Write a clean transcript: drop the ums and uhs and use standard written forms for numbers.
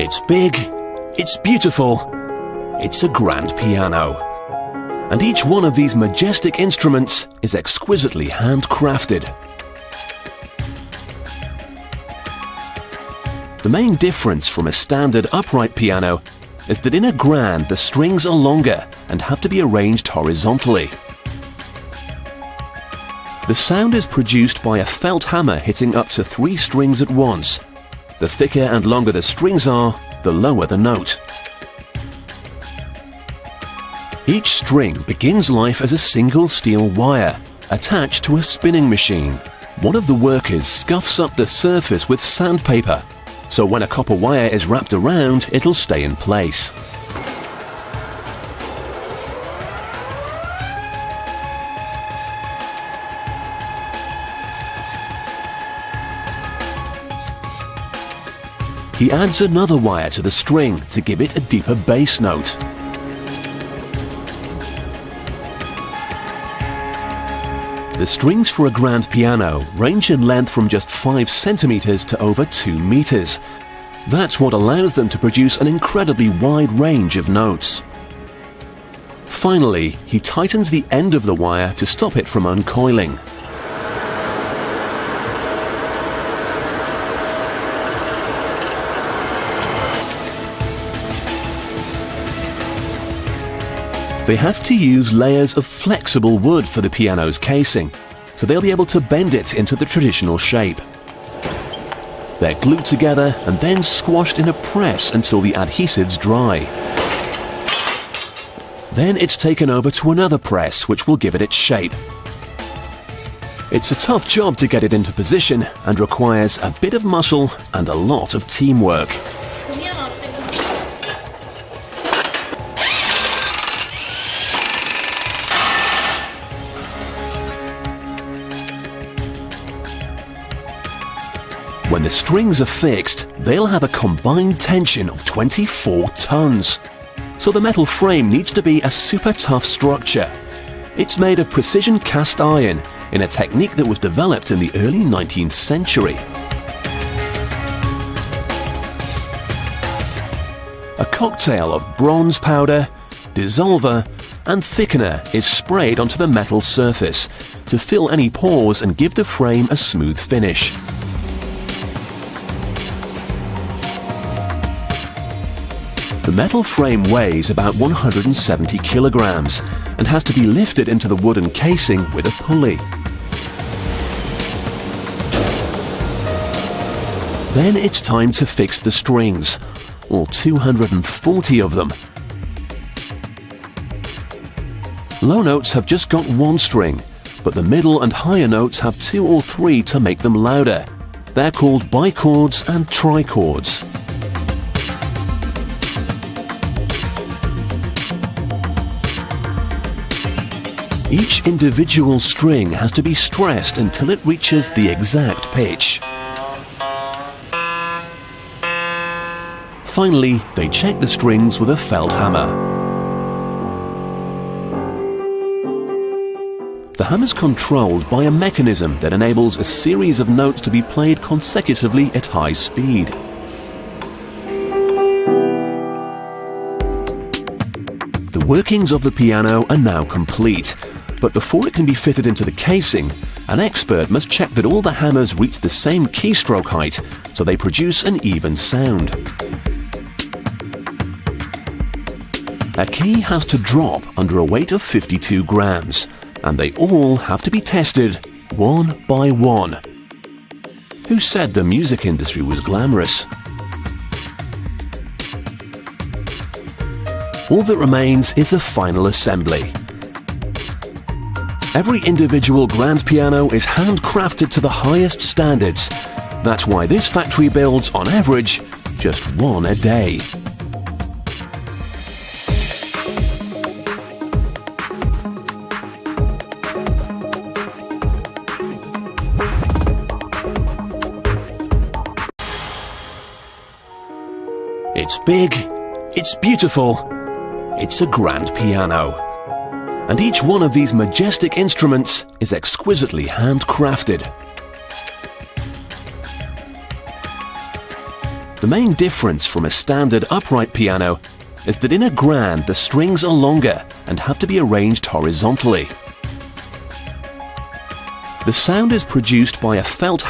It's big, it's beautiful, it's a grand piano. And each one of these majestic instruments is exquisitely handcrafted. The main difference from a standard upright piano is that in a grand the strings are longer and have to be arranged horizontally. The sound is produced by a felt hammer hitting up to 3 strings at once. The thicker and longer the strings are, the lower the note. Each string begins life as a single steel wire attached to a spinning machine. One of the workers scuffs up the surface with sandpaper, so when a copper wire is wrapped around, it'll stay in place. He adds another wire to the string to give it a deeper bass note. The strings for a grand piano range in length from just 5 centimeters to over 2 meters. That's what allows them to produce an incredibly wide range of notes. Finally, he tightens the end of the wire to stop it from uncoiling. They have to use layers of flexible wood for the piano's casing, so they'll be able to bend it into the traditional shape. They're glued together and then squashed in a press until the adhesives dry. Then it's taken over to another press, which will give it its shape. It's a tough job to get it into position and requires a bit of muscle and a lot of teamwork. When the strings are fixed, they'll have a combined tension of 24 tons. So the metal frame needs to be a super tough structure. It's made of precision cast iron in a technique that was developed in the early 19th century. A cocktail of bronze powder, dissolver, and thickener is sprayed onto the metal surface to fill any pores and give the frame a smooth finish. The metal frame weighs about 170 kilograms and has to be lifted into the wooden casing with a pulley. Then it's time to fix the strings, all 240 of them. Low notes have just got 1 string, but the middle and higher notes have 2 or 3 to make them louder. They're called bichords and trichords. Each individual string has to be stressed until it reaches the exact pitch. Finally, they check the strings with a felt hammer. The hammer's controlled by a mechanism that enables a series of notes to be played consecutively at high speed. The workings of the piano are now complete. But before it can be fitted into the casing, an expert must check that all the hammers reach the same keystroke height so they produce an even sound. A key has to drop under a weight of 52 grams, and they all have to be tested one by one. Who said the music industry was glamorous? All that remains is the final assembly. Every individual grand piano is handcrafted to the highest standards. That's why this factory builds, on average, just 1 a day. It's big, it's beautiful, it's a grand piano. And each one of these majestic instruments is exquisitely handcrafted. The main difference from a standard upright piano is that in a grand the strings are longer and have to be arranged horizontally. The sound is produced by a felt